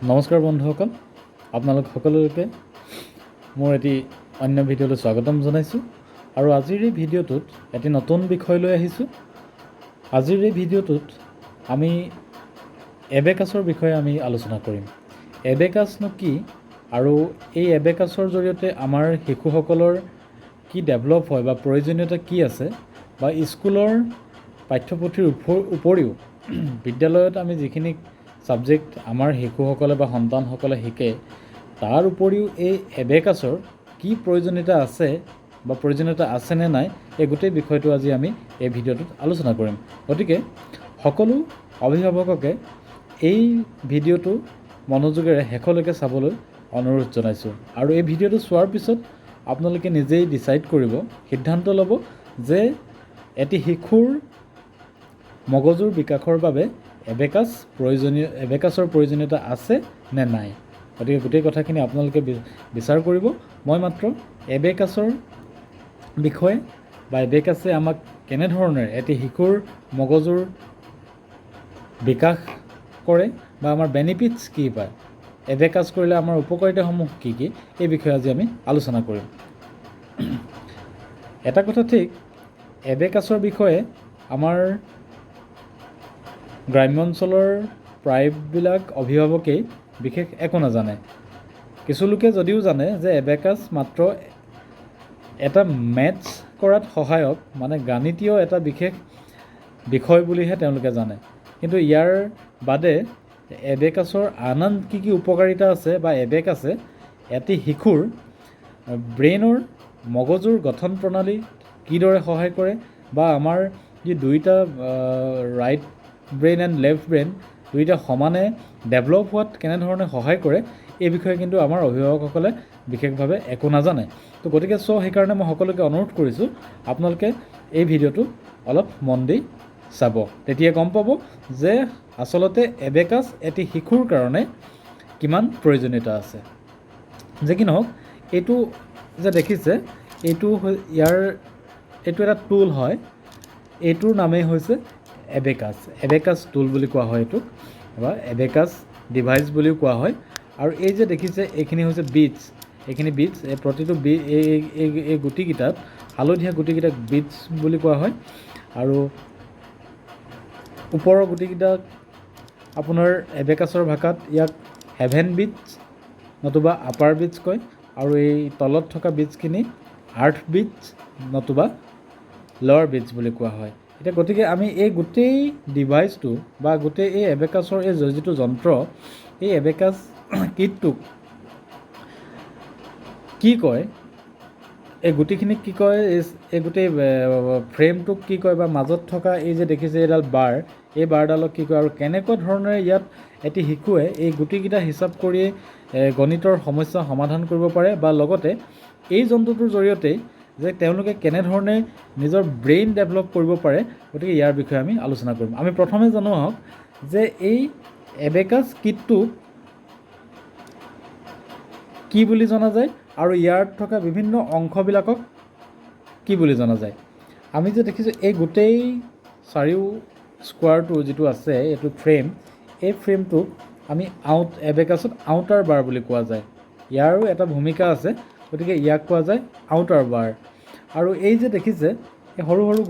নমস্কাৰ বন্ধুসকল, আপোনালোক সকলোকে মোৰ এটি অন্য ভিডিঅ'লৈ স্বাগতম জনাইছোঁ। আৰু আজিৰ এই ভিডিঅ'টোত এটি নতুন বিষয় লৈ আহিছোঁ। আজিৰ এই ভিডিঅ'টোত আমি এবেকাছৰ বিষয়ে আমি আলোচনা কৰিম। এবেকাছনো কি আৰু এই এবেকাছৰ জৰিয়তে আমাৰ শিশুসকলৰ কি ডেভেলপ হয় বা প্ৰয়োজনীয়তা কি আছে, বা স্কুলৰ পাঠ্যপুথিৰ উপৰিও বিদ্যালয়ত আমি যিখিনি ছাবজেক্ট আমাৰ শিশুসকলে বা সন্তানসকলে শিকে, তাৰ উপৰিও এই এবেকাছৰ কি প্ৰয়োজনীয়তা আছে বা প্ৰয়োজনীয়তা আছেনে নাই, এই গোটেই বিষয়টো আজি আমি এই ভিডিঅ'টোত আলোচনা কৰিম। গতিকে সকলো অভিভাৱককে এই ভিডিঅ'টো মনোযোগেৰে শেষলৈকে চাবলৈ অনুৰোধ জনাইছোঁ। আৰু এই ভিডিঅ'টো চোৱাৰ পিছত আপোনালোকে নিজেই ডিচাইড কৰিব, সিদ্ধান্ত ল'ব যে এটি শিশুৰ মগজুৰ বিকাশৰ বাবে এবেকাছৰ প্ৰয়োজনীয়তা আছে নে নাই। গতিকে গোটেই কথাখিনি আপোনালোকে বিচাৰ কৰিব। মই মাত্ৰ এবেকাছৰ বিষয়ে বা এবেকাছে আমাক কেনেধৰণে এটি শিশুৰ মগজুৰ বিকাশ কৰে বা আমাৰ বেনিফিটছ কি পায়, এবেকাছ কৰিলে আমাৰ উপকাৰিতাসমূহ কি কি, এই বিষয়ে আজি আমি আলোচনা কৰিম। এটা কথা ঠিক, এবেকাছৰ বিষয়ে আমাৰ গ্ৰাম্য অঞ্চলৰ প্ৰায়বিলাক অভিভাৱকেই বিশেষ একো নাজানে। কিছু লোকে যদিও জানে যে এবেকাছ মাত্ৰ এটা মেথছ কৰাত সহায়ক, মানে গাণিতীয় এটা বিশেষ বিষয় বুলিহে তেওঁলোকে জানে। কিন্তু ইয়াৰ বাদে এবেকাছৰ আন আন কি কি উপকাৰিতা আছে, বা এবেকাছে এটি শিশুৰ ব্ৰেইনৰ মগজুৰ গঠন প্ৰণালী কিদৰে সহায় কৰে, বা আমাৰ যি দুইটা right brain and left brain দুইটা সমানে ডেভেলপ হোৱাত কেনেধৰণে সহায় কৰে, এই বিষয়ে কিন্তু আমাৰ অভিভাৱকসকলে বিশেষভাৱে একো নাজানে। তো গতিকে সেইকাৰণে মই সকলোকে অনুৰোধ কৰিছোঁ, আপোনালোকে এই ভিডিঅ'টো অলপ মন দি চাব। তেতিয়া গম পাব যে আচলতে এবেকাছ এটি শিশুৰ কাৰণে কিমান প্ৰয়োজনীয়তা আছে। যে কি নহওক, এইটো যে দেখিছে, এইটো এটা টুল হয়। এইটোৰ নামেই হৈছে এবেকাছ। এবেকাছ টুল বুলি কোৱা হয় এইটোক, বা এবেকাছ ডিভাইচ বুলিও কোৱা হয়। আৰু এই যে দেখিছে, এইখিনি হৈছে বিটছ। এইখিনি বিটছ, এই প্ৰতিটো এই গুটিকেইটাত, হালধীয়া গুটিকেইটাক বিটছ বুলি কোৱা হয়। আৰু ওপৰৰ গুটিকেইটাক আপোনাৰ এবেকাছৰ ভাষাত ইয়াক হেভেন বিটছ নতুবা আপাৰ বিটছ কয়। আৰু এই তলত থকা বিটছখিনি আৰ্থ বিটছ নতুবা লৱাৰ বিটছ বুলি কোৱা হয়। এতিয়া গতিকে আমি এই গোটেই ডিভাইচটো বা গোটেই এই এবেকাছৰ এই যিটো যন্ত্ৰ, এই এবেকাছ কিটটোক কি কয়, এই গুটিখিনিক কি কয়, এই গোটেই ফ্ৰেমটোক কি কয়, বা মাজত থকা এই যে দেখিছে এইডাল বাৰ, এই বাৰডালক কি কয়, আৰু কেনেকুৱা ধৰণেৰে ইয়াত এটি শিশুৱে এই গুটিকেইটা হিচাপ কৰিয়ে গণিতৰ সমস্যা সমাধান কৰিব পাৰে, বা লগতে এই যন্ত্ৰটোৰ জৰিয়তেই যে তেওঁলোকে কেনেধৰণে নিজৰ ব্ৰেইন ডেভেলপ কৰিব পাৰে। গতিকে ইয়াৰ বিষয়ে আমি আলোচনা কৰিম। আমি প্ৰথমে জানো আহক যে এই এবেকাছ কিটটোক কি বুলি জনা যায়, আৰু ইয়াত থকা বিভিন্ন অংশবিলাকক কি বুলি জনা যায়। আমি যে দেখিছোঁ এই গোটেই চাৰিও স্কোৱাৰটো যিটো আছে, এইটো ফ্ৰেম, এই ফ্ৰেমটোক আমি এবেকাছত আউটাৰ বাৰ বুলি কোৱা যায়। ইয়াৰো এটা ভূমিকা আছে, গতিকে ইয়াক কোৱা যায় আউটাৰ বাৰ। আৰু এই যে দেখিছে এই সৰু সৰু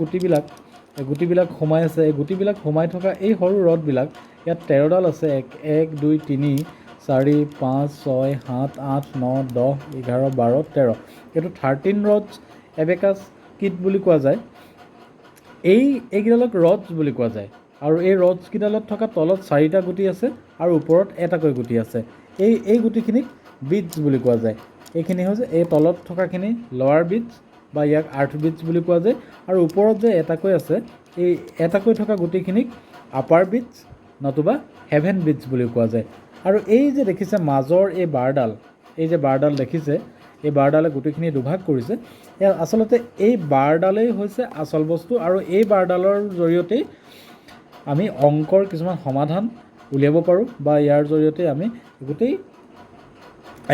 গুটিবিলাক সোমাই আছে, এই গুটিবিলাক সোমাই থকা এই সৰু ৰডবিলাক, ইয়াত 13ডাল আছে। 1 2 3 4 5 6 7 8 9 10 11 12 13। এইটো 13 ৰডছ এবেকাছ কিট বুলি কোৱা যায়। এইকেইডালক ৰডছ বুলি কোৱা যায়। আৰু এই ৰডছকেইডালত থকা তলত 4টা গুটি আছে আৰু ওপৰত এটাকৈ গুটি আছে। এই গুটিখিনিক বিটছ বুলি কোৱা যায়। এইখিনি হৈছে এই তলত থকাখিনি লৱাৰ বিটছ, বা ইয়াক আৰ্থ বিটছ বুলি কোৱা যায়। আৰু ওপৰত যে এটাকৈ আছে, এই এটাকৈ থকা গুটিখিনিক আপাৰ বিটছ নতুবা হেভেন বিটছ বুলি কোৱা যায়। আৰু এই যে দেখিছে মাজৰ এই বাৰডাল দেখিছে, এই বাৰডালে গুটিখিনি দুভাগ কৰিছে। আচলতে এই বাৰডালেই হৈছে আচল বস্তু, আৰু এই বাৰডালৰ জৰিয়তেই আমি অংকৰ কিছুমান সমাধান উলিয়াব পাৰোঁ, বা ইয়াৰ জৰিয়তে আমি গোটেই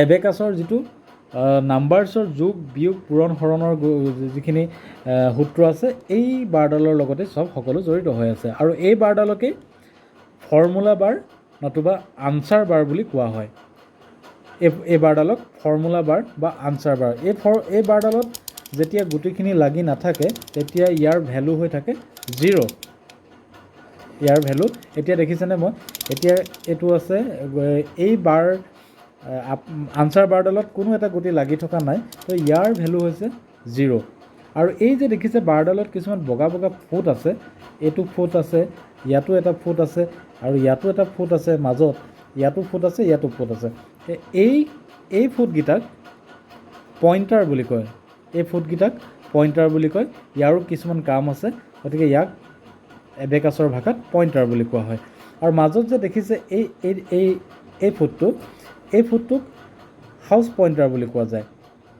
এবেকাছৰ যিটো নাম্বাৰছৰ যোগ বিয়োগ পূৰণ হৰণৰ যিখিনি সূত্ৰ আছে, এই বাৰডালৰ লগতে সকলো জড়িত হৈ আছে। আৰু এই বাৰডালকেই ফৰ্মুলা বাৰ নতুবা আনচাৰ বাৰ বুলি কোৱা হয়। এই বাৰডালক ফৰ্মুলা বাৰ বা আনচাৰ বাৰ। এই বাৰডালত যেতিয়া গুটিখিনি লাগি নাথাকে তেতিয়া ইয়াৰ ভেলু হৈ থাকে 0। ইয়াৰ ভেলু এতিয়া দেখিছেনে মই এতিয়া এইটো আছে এই বাৰ আনচাৰ বাৰডালত কোনো এটা গুটি লাগি থকা নাই, তো ইয়াৰ ভেলু হৈছে 0। আৰু এই যে দেখিছে বাৰডালত কিছুমান বগা বগা ফুট আছে, এইটো ফুট আছে, ইয়াতো এটা ফুট আছে আৰু ইয়াতো এটা ফুট আছে, মাজত ইয়াতো ফুট আছে, ইয়াতো ফুট আছে। এই ফুটকেইটাক পইণ্টাৰ বুলি কয়। এই ফুটকেইটাক পইণ্টাৰ বুলি কয়। ইয়াৰো কিছুমান কাম আছে, গতিকে ইয়াক এবেকাছৰ ভাষাত পইণ্টাৰ বুলি কোৱা হয়। আৰু মাজত যে দেখিছে এই ফুটটোক হাউচ পইণ্টাৰ বুলি কোৱা যায়।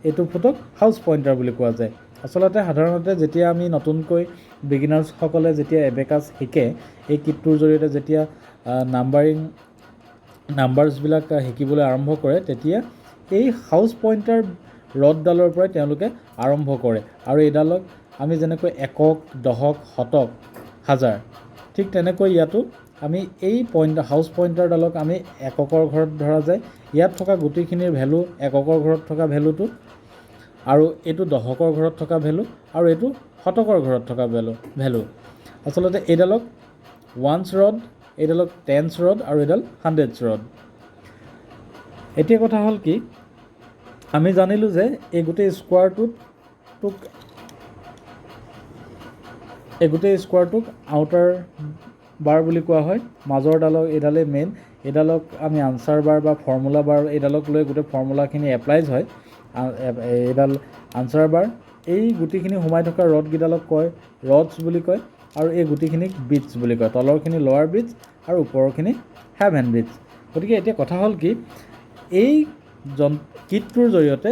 এইটো ফুটক হাউচ পইণ্টাৰ বুলি কোৱা যায়। আচলতে সাধাৰণতে যেতিয়া আমি নতুনকৈ বিগিনাৰ্ছসকলে যেতিয়া এবেকাছ শিকে, এই কিটটোৰ জৰিয়তে যেতিয়া নাম্বাৰছবিলাক শিকিবলৈ আৰম্ভ কৰে, তেতিয়া এই হাউচ পইণ্টাৰ ৰডডালৰ পৰাই তেওঁলোকে আৰম্ভ কৰে। আৰু এইডালক আমি যেনেকৈ একক, দশক, শতক, হাজাৰ, ঠিক তেনেকৈ ইয়াতো আমি এই হাউচ পইণ্টাৰডালক আমি এককৰ ঘৰত ধৰা যায়। ইয়াত থকা গুটিখিনিৰ ভেলু এককৰ ঘৰত থকা ভেলুটো, আৰু এইটো দশকৰ ঘৰত থকা ভেলু, আৰু এইটো শতকৰ ঘৰত থকা ভেলু। আচলতে এইডালক ওৱানছ ৰড, এইডালক টেন্স ৰড, আৰু এইডাল হাণ্ড্ৰেডছ ৰড। এতিয়া কথা হ'ল কি, আমি জানিলোঁ যে এই গোটেই স্কোৱাৰটোক আউটাৰ বাৰ বুলি কোৱা হয়। মাজৰডালক এইডালেই মেইন, এইডালক আমি আনচাৰ বাৰ বা ফৰ্মুলা বাৰ, এইডালক লৈ গোটেই ফৰ্মুলাখিনি এপ্লাইজ হয়। এইডাল আনচাৰ বাৰ। এই গুটিখিনি সোমাই থকা ৰডকেইডালক কয় ৰডছ বুলি কয়, আৰু এই গুটিখিনিক বিটছ বুলি কয়। তলৰখিনি লৱাৰ বিটছ আৰু ওপৰৰখিনি হেভ হেণ্ড বিটছ। গতিকে এতিয়া কথা হ'ল কি, এই কিটটোৰ জৰিয়তে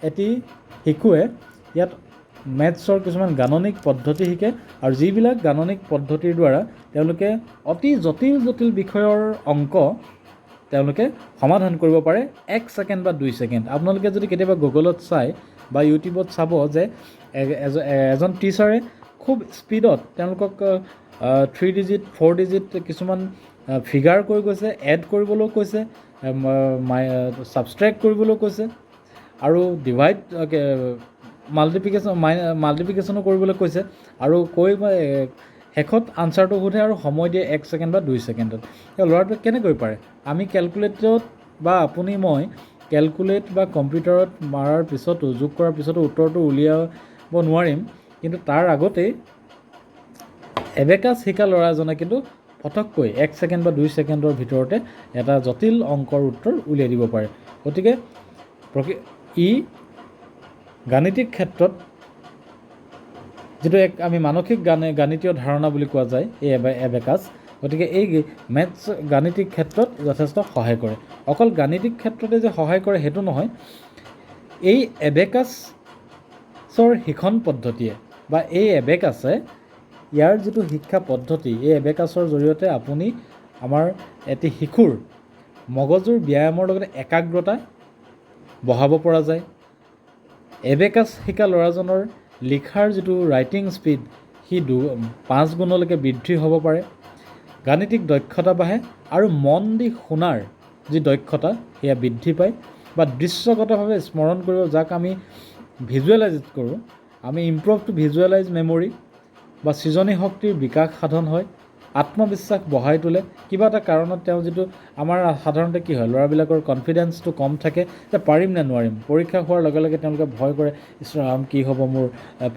এটি শিশুৱে ইয়াত মেথছৰ কিছুমান গাণনিক পদ্ধতি শিকে, আৰু যিবিলাক গাণনিক পদ্ধতিৰ দ্বাৰা তেওঁলোকে অতি জটিল বিষয়ৰ অংক তেওঁলোকে সমাধান কৰিব পাৰে 1 ছেকেণ্ড বা 2 ছেকেণ্ড। আপোনালোকে যদি কেতিয়াবা গুগলত চাই বা ইউটিউবত চাব যে এজন টিচাৰে খুব স্পীডত তেওঁলোকক 3 ডিজিট 4 ডিজিট কিছুমান ফিগাৰ কৈ গৈছে, এড কৰিবলৈও কৈছে, ছাবষ্ট্ৰেক্ট কৰিবলৈও কৈছে, আৰু ডিভাইড মাল্টিপ্লিকেশ্যনো কৰিবলৈ কৈছে, আৰু শেষত আনচাৰটো সোধে আৰু সময় দিয়ে 1 ছেকেণ্ড বা 2 ছেকেণ্ডত। ল'ৰাটোৱে কেনেকৈ পাৰে? আমি কেলকুলেটৰত বা আপুনি মই কেলকুলেট বা কম্পিউটাৰত মাৰাৰ পিছতো, যোগ কৰাৰ পিছতো উত্তৰটো উলিয়াব নোৱাৰিম, কিন্তু তাৰ আগতেই এবেকাছ শিকা ল'ৰা এজনে কিন্তু পটককৈ 1 ছেকেণ্ড বা 2 ছেকেণ্ডৰ ভিতৰতে এটা জটিল অংকৰ উত্তৰ উলিয়াই দিব পাৰে। গতিকে ই গাণিতিক ক্ষেত্ৰত যিটো আমি মানসিক গাণিতীয় ধাৰণা বুলি কোৱা যায় এই এবেকাছ, গতিকে এই মেথছ গাণিতিক ক্ষেত্ৰত যথেষ্ট সহায় কৰে। অকল গাণিতিক ক্ষেত্ৰতে যে সহায় কৰে সেইটো নহয়, এই এবেকাছৰ শিক্ষণ পদ্ধতিয়ে বা এই এবেকাছে ইয়াৰ যিটো শিক্ষা পদ্ধতি, এই এবেকাছৰ জৰিয়তে আপুনি আমাৰ এটি শিশুৰ মগজুৰ ব্যায়ামৰ লগতে একাগ্ৰতা বঢ়াব পৰা যায়। এবেকাছ শিকা ল'ৰাজনৰ লিখাৰ যিটো ৰাইটিং স্পীড সি 5 গুণলৈকে বৃদ্ধি হ'ব পাৰে। গাণিতিক দক্ষতা বাঢ়ে, আৰু মন দি শুনাৰ যি দক্ষতা সেয়া বৃদ্ধি পায়, বা দৃশ্যগতভাৱে স্মৰণ কৰিব, যাক আমি ভিজুৱেলাইজ কৰোঁ, আমি ইম্প্ৰুভ টু ভিজুৱেলাইজ মেমৰি, বা সৃজনী শক্তিৰ বিকাশ সাধন হয়, আত্মবিশ্বাস বঢ়াই তোলে। কিবা এটা কাৰণত তেওঁ যিটো আমাৰ সাধাৰণতে কি হয়, ল'ৰাবিলাকৰ কনফিডেঞ্চটো কম থাকে যে পাৰিম নে নোৱাৰিম। পৰীক্ষা হোৱাৰ লগে লগে তেওঁলোকে ভয় কৰে, ইছৰাম কি হ'ব, মোৰ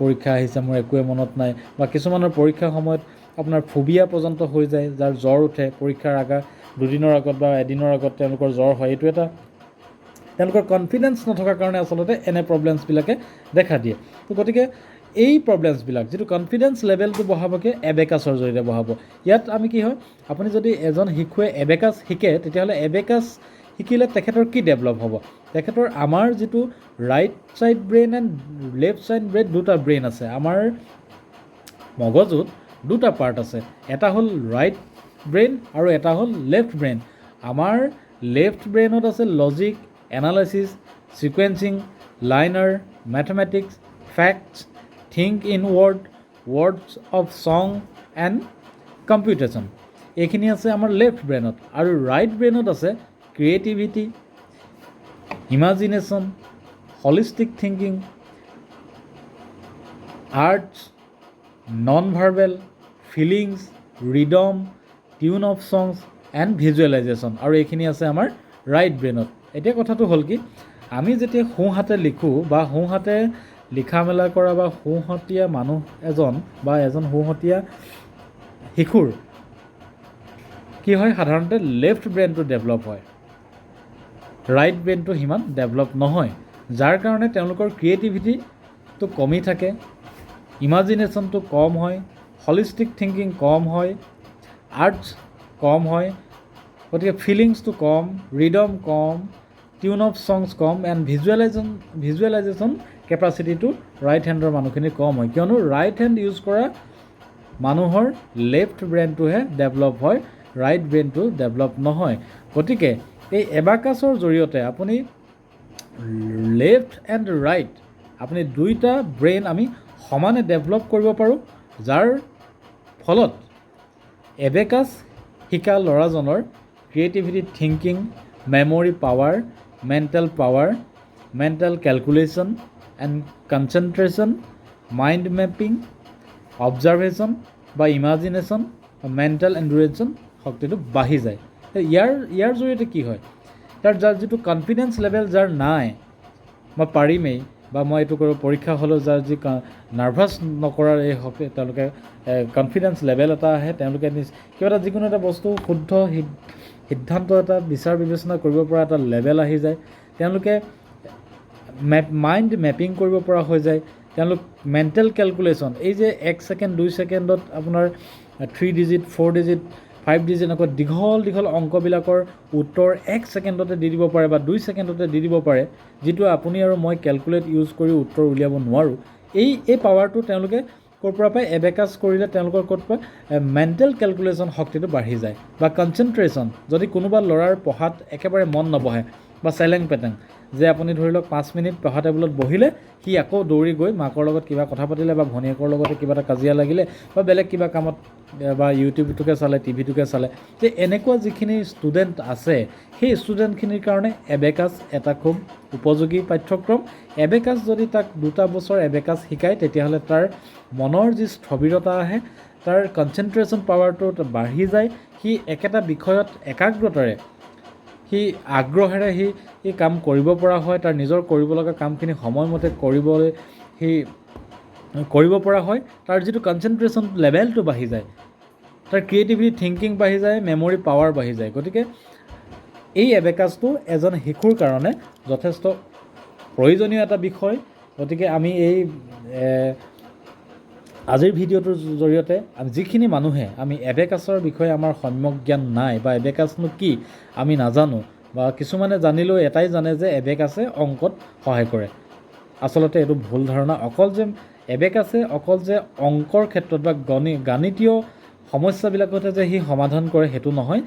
পৰীক্ষা আহিছে, মোৰ একোৱে মনত নাই। বা কিছুমানৰ পৰীক্ষাৰ সময়ত আপোনাৰ ফোবিয়া পৰ্যন্ত হৈ যায়, যাৰ জ্বৰ উঠে পৰীক্ষাৰ 2 দিনৰ আগত বা এদিনৰ আগত তেওঁলোকৰ জ্বৰ হয়। এইটো এটা তেওঁলোকৰ কনফিডেঞ্চ নথকাৰ কাৰণে আচলতে এনে প্ৰব্লেমছবিলাকে দেখা দিয়ে। গতিকে এই প্ৰব্লেমছবিলাক যিটো কনফিডেঞ্চ লেভেলটো বঢ়াবকৈ এবেকাছৰ জৰিয়তে বঢ়াব। ইয়াত আমি কি হয়, আপুনি যদি এজন শিশুৱে এবেকাছ শিকে, তেতিয়াহ'লে এবেকাছ শিকিলে তেখেতৰ কি ডেভেলপ হ'ব? তেখেতৰ আমাৰ যিটো right side brain and left side brain, দুটা ব্ৰেইন আছে। আমাৰ মগজুত দুটা পাৰ্ট আছে, এটা হ'ল ৰাইট ব্ৰেইন আৰু এটা হ'ল লেফ্ট ব্ৰেইন। আমাৰ লেফ্ট ব্ৰেইনত আছে logic, analysis, sequencing, linear, mathematics, facts, think in words of song and computation. এইখিনি আছে আমাৰ লেফ্ট ব্ৰেইনত আৰু ৰাইট ব্ৰেইনত আছে creativity, imagination, holistic thinking, arts, non verbal, feelings, rhythm, tune of songs and visualisation আৰু এইখিনি আছে আমাৰ ৰাইট ব্ৰেইনত। এতিয়া কথাটো হ'ল কি, আমি যেতিয়া সোঁহাতে লিখোঁ বা সোঁহাতে লিখা মেলা কৰা বা সোঁহতীয়া মানুহ এজন বা এজন সোঁহতীয়া শিশুৰ কি হয়, সাধাৰণতে লেফ্ট ব্ৰেইনটো ডেভেলপ হয়, ৰাইট ব্ৰেইনটো সিমান ডেভেলপ নহয়, যাৰ কাৰণে তেওঁলোকৰ ক্ৰিয়েটিভিটিটো কমি থাকে, ইমাজিনেশ্যনটো কম হয়, হলিষ্টিক থিংকিং কম হয়, আৰ্টছ কম হয়, গতিকে ফিলিংছটো কম, ৰিডম কম, টিউন অফ ছংছ কম এণ্ড ভিজুৱেলাইজেশ্যন কেপাচিটিটো ৰাইট হেণ্ডৰ মানুহখিনিৰ কম হয়, কিয়নো ৰাইট হেণ্ড ইউজ কৰা মানুহৰ লেফ্ট ব্ৰেইনটোহে ডেভেলপ হয়, ৰাইট ব্ৰেইনটো ডেভেলপ নহয়। গতিকে এই এবাকাছৰ জৰিয়তে আপুনি লেফ্ট এণ্ড ৰাইট আপুনি দুইটা ব্ৰেইন আমি সমানে ডেভেলপ কৰিব পাৰোঁ, যাৰ ফলত এবেকাছ শিকা ল'ৰাজনৰ creativity, thinking, memory power, mental calculation and concentration, mind mapping, observation বা ইমাজিনেশ্যন, মেণ্টেল এণ্ডুৰেঞ্চন শক্তিটো বাঢ়ি যায়। ইয়াৰ জৰিয়তে কি হয়, যাৰ যিটো কনফিডেঞ্চ লেভেল যাৰ নাই, মই পাৰিমেই বা মই এইটো কৰিব, পৰীক্ষা হ'লেও যাৰ যি নাৰ্ভাছ নকৰাৰ এই শক্তি, তেওঁলোকে কনফিডেঞ্চ লেভেল এটা আহে, তেওঁলোকে কিবা এটা যিকোনো এটা বস্তু শুদ্ধ সিদ্ধান্ত এটা বিচাৰ বিবেচনা কৰিব পৰা এটা লেভেল আহি যায়, তেওঁলোকে মাইণ্ড মেপিং কৰিব পৰা হৈ যায়, তেওঁলোক মেণ্টেল কেলকুলেশ্যন, এই যে 1 ছেকেণ্ড 2 ছেকেণ্ডত আপোনাৰ 3 ডিজিট 4 ডিজিট 5 ডিজিট এনেকুৱা দীঘল অংকবিলাকৰ উত্তৰ 1 ছেকেণ্ডতে দি দিব পাৰে বা 2 ছেকেণ্ডতে দি দিব পাৰে, যিটো আপুনি আৰু মই কেলকুলেট ইউজ কৰি উত্তৰ উলিয়াব নোৱাৰোঁ। এই পাৱাৰটো তেওঁলোকে ক'ৰ পৰা পায়, এবেকাছ কৰিলে তেওঁলোকৰ ক'ত পায়, মেণ্টেল কেলকুলেশ্যন শক্তিটো বাঢ়ি যায়। বা কনচেনট্ৰেশ্যন, যদি কোনোবা ল'ৰাৰ পঢ়াত একেবাৰে মন নবহে বা চেলেং পেটেং, যে আপুনি ধৰি লওক 5 মিনিট পঢ়া টেবুলত বহিলে, সি আকৌ দৌৰি গৈ মাকৰ লগত কিবা কথা পাতিলে বা ভনীয়েকৰ লগতে কিবা এটা কাজিয়া লাগিলে বা বেলেগ কিবা কামত বা ইউটিউবটোকে চালে, টিভিটোকে চালে, যে এনেকুৱা যিখিনি ষ্টুডেণ্ট আছে, সেই ষ্টুডেণ্টখিনিৰ কাৰণে এবেকাছ এটা খুব উপযোগী পাঠ্যক্ৰম। এবেকাছ যদি তাক 2 বছৰ এবেকাছ শিকায়, তেতিয়াহ'লে তাৰ মনৰ যি স্থবিৰতা আহে, তাৰ কনচেনট্ৰেশ্যন পাৱাৰটো বাঢ়ি যায়, সি একেটা বিষয়ত একাগ্ৰতাৰে সি আগ্ৰহেৰে সি কাম কৰিব পৰা হয়, তাৰ নিজৰ কৰিব লগা কামখিনি সময়মতে কৰিবলৈ সি কৰিব পৰা হয়, তাৰ যিটো কনচেনট্ৰেশ্যন লেভেলটো বাঢ়ি যায়, তাৰ ক্ৰিয়েটিভিটি থিংকিং বাঢ়ি যায়, মেমৰি পাৱাৰ বাঢ়ি যায়। গতিকে এই এবেকাছটো এজন শিশুৰ কাৰণে যথেষ্ট প্ৰয়োজনীয় এটা বিষয়। গতিকে আমি এই আজিৰ ভিডিঅ'টোৰ জৰিয়তে যিখিনি মানুহে আমি এবেকাছৰ বিষয়ে আমাৰ সম্যক জ্ঞান নাই বা এবেকাছনো কি আমি নাজানো, বা কিছুমানে জানিলেও এটাই জানে যে এবেকাছে অংকত সহায় কৰে। আচলতে এইটো ভুল ধাৰণা। এবেকাছে অকল যে অংকৰ ক্ষেত্ৰত বা গাণিতীয় সমস্যাবিলাকতে যে সি সমাধান কৰে সেইটো নহয়।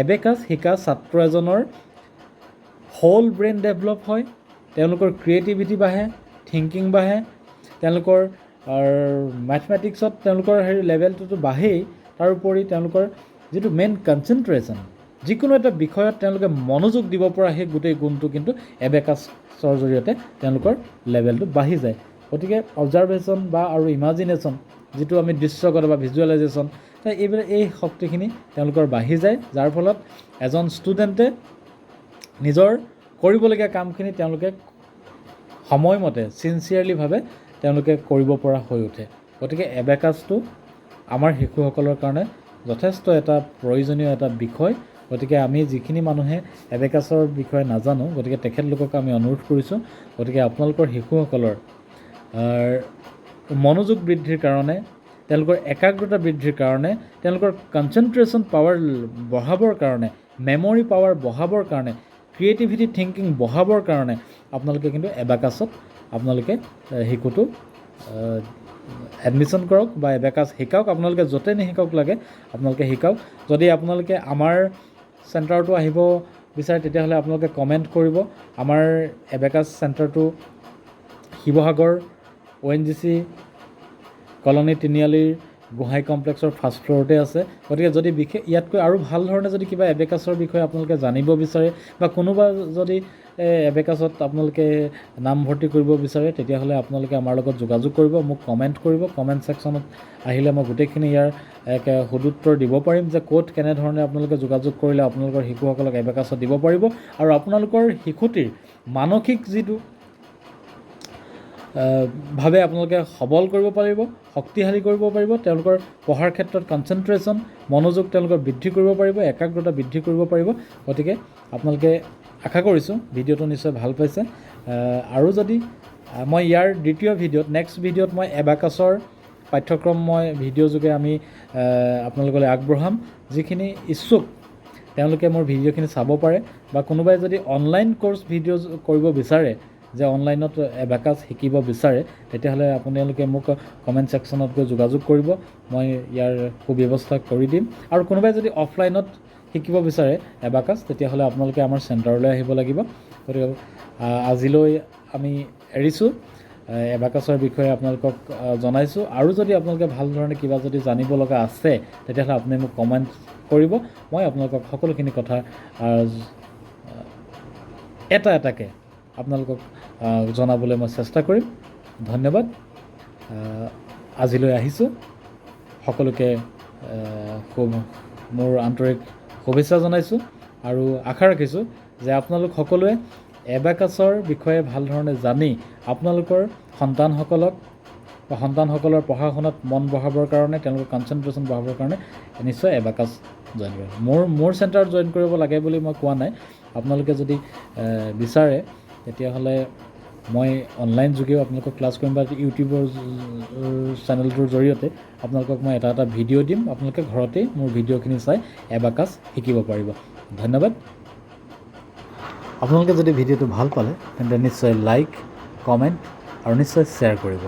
এবেকাছ শিকা ছাত্ৰ এজনৰ হোল ব্ৰেইন ডেভেলপ হয়, তেওঁলোকৰ ক্ৰিয়েটিভিটি বাঢ়ে, থিংকিং বাঢ়ে, তেওঁলোকৰ মেথমেটিক্সত তেওঁলোকৰ লেভেলটোতো বাঢ়েই, তাৰোপৰি তেওঁলোকৰ যিটো মেইন কনচেনট্ৰেশ্যন, যিকোনো এটা বিষয়ত তেওঁলোকে মনোযোগ দিব পৰা সেই গোটেই গুণটো কিন্তু এবেকাছৰ জৰিয়তে তেওঁলোকৰ লেভেলটো বাঢ়ি যায়। গতিকে অবজাৰ্ভেশ্যন বা আৰু ইমাজিনেশ্যন, যিটো আমি দৃশ্যগত বা ভিজুৱেলাইজেশ্যন, এই শক্তিখিনি তেওঁলোকৰ বাঢ়ি যায়, যাৰ ফলত এজন ষ্টুডেণ্টে নিজৰ কৰিবলগীয়া কামখিনি তেওঁলোকে সময়মতে চিনচিয়াৰলিভাৱে তেওঁলোকে কৰিব পৰা হৈ উঠে। গতিকে এবেকাছটো আমাৰ শিশুসকলৰ কাৰণে যথেষ্ট এটা প্ৰয়োজনীয় এটা বিষয়। গতিকে আমি যিখিনি মানুহে এবেকাছৰ বিষয়ে নাজানো, গতিকে তেখেতলোকক আমি অনুৰোধ কৰিছোঁ, গতিকে আপোনালোকৰ শিশুসকলৰ মনোযোগ বৃদ্ধিৰ কাৰণে, তেওঁলোকৰ একাগ্ৰতা বৃদ্ধিৰ কাৰণে, তেওঁলোকৰ কনচেনট্ৰেশ্যন পাৱাৰ বঢ়াবৰ কাৰণে, মেমৰি পাৱাৰ বঢ়াবৰ কাৰণে, ক্ৰিয়েটিভিটি থিংকিং বঢ়াবৰ কাৰণে আপোনালোকে কিন্তু এবাকাছত আপোনালোকে শিশুটো এডমিশ্যন কৰক বা এবাকাছ শিকাওক। আপোনালোকে য'তে নিশিকাওক লাগে আপোনালোকে শিকাওক। যদি আপোনালোকে আমাৰ চেণ্টাৰটো আহিব বিচাৰে তেতিয়াহ'লে আপোনালোকে কমেণ্ট কৰিব। আমাৰ এবাকাছ চেণ্টাৰটো শিৱসাগৰ ONGC কলনী তিনিআলিৰ গোহাঁই কমপ্লেক্সৰ ফাৰ্ষ্ট ফ্ল'ৰতে আছে। গতিকে যদি বিশেষ ইয়াতকৈ আৰু ভাল ধৰণে যদি কিবা এবেকাছৰ বিষয়ে আপোনালোকে জানিব বিচাৰে বা কোনোবা যদি এবেকাছত আপোনালোকে নামভৰ্তি কৰিব বিচাৰে তেতিয়াহ'লে আপোনালোকে আমাৰ লগত যোগাযোগ কৰিব, মোক কমেণ্ট কৰিব। কমেণ্ট ছেকশ্যনত আহিলে মই গোটেইখিনি ইয়াৰ এক সদুত্তৰ দিব পাৰিম যে ক'ত কেনেধৰণে আপোনালোকে যোগাযোগ কৰিলে আপোনালোকৰ শিশুসকলক এবেকাছত দিব পাৰিব আৰু আপোনালোকৰ শিশুটিৰ মানসিক যিটো ভাৱে আপোনালোকে সবল কৰিব পাৰিব, শক্তিশালী কৰিব পাৰিব, তেওঁলোকৰ পঢ়াৰ ক্ষেত্ৰত কনচেনট্ৰেশ্যন মনোযোগ তেওঁলোকৰ বৃদ্ধি কৰিব পাৰিব, একাগ্ৰতা বৃদ্ধি কৰিব পাৰিব। গতিকে আপোনালোকে আশা কৰিছোঁ ভিডিঅ'টো নিশ্চয় ভাল পাইছে। আৰু যদি মই ইয়াৰ দ্বিতীয় ভিডিঅ'ত নেক্সট ভিডিঅ'ত মই এবাকাছৰ পাঠ্যক্ৰম মই ভিডিঅ' যোগে আমি আপোনালোকলৈ আগবঢ়াম। যিখিনি ইচ্ছুক তেওঁলোকে মোৰ ভিডিঅ'খিনি চাব পাৰে বা কোনোবাই যদি অনলাইন কোৰ্চ ভিডিঅ' কৰিব বিচাৰে যে অনলাইনত এবাকাছ শিকিব বিচাৰে তেতিয়াহ'লে আপোনালোকে মোক কমেণ্ট ছেকশ্যনত গৈ যোগাযোগ কৰিব, মই ইয়াৰ সুব্যৱস্থা কৰি দিম। আৰু কোনোবাই যদি অফলাইনত শিকিব বিচাৰে এবাকাছ তেতিয়াহ'লে আপোনালোকে আমাৰ চেণ্টাৰলৈ আহিব লাগিব। গতিকে আজিলৈ আমি এৰিছোঁ, এবাকাছৰ বিষয়ে আপোনালোকক জনাইছোঁ। আৰু যদি আপোনালোকে ভাল ধৰণে কিবা যদি জানিব লগা আছে তেতিয়াহ'লে আপুনি মোক কমেণ্ট কৰিব, মই আপোনালোকক সকলোখিনি কথা এটা এটাকৈ আপোনালোকক জনাবলৈ মই চেষ্টা কৰিম। ধন্যবাদ। আজিলৈ আহিছোঁ। সকলোকে মোৰ আন্তৰিক শুভেচ্ছা জনাইছোঁ আৰু আশা ৰাখিছোঁ যে আপোনালোক সকলোৱে এবাকাছৰ বিষয়ে ভাল ধৰণে জানি আপোনালোকৰ সন্তানসকলৰ পঢ়া শুনাত মন বঢ়াবৰ কাৰণে, তেওঁলোকৰ কনচেনট্ৰেশ্যন বঢ়াবৰ কাৰণে নিশ্চয় এবাকাছ জইন কৰিব। মোৰ চেণ্টাৰত জইন কৰিব লাগে বুলি মই কোৱা নাই। আপোনালোকে যদি বিচাৰে তেতিয়াহ'লে মই অনলাইন যোগেও আপোনালোকক ক্লাছ কৰিম বা ইউটিউবৰ চেনেলটোৰ জৰিয়তে আপোনালোকক মই এটা ভিডিঅ' দিম। আপোনালোকে ঘৰতেই মোৰ ভিডিঅ'খিনি চাই এবাকাছ শিকিব পাৰিব। ধন্যবাদ। আপোনালোকে যদি ভিডিঅ'টো ভাল পালে তেন্তে নিশ্চয় লাইক, কমেণ্ট আৰু নিশ্চয় শ্বেয়াৰ কৰিব।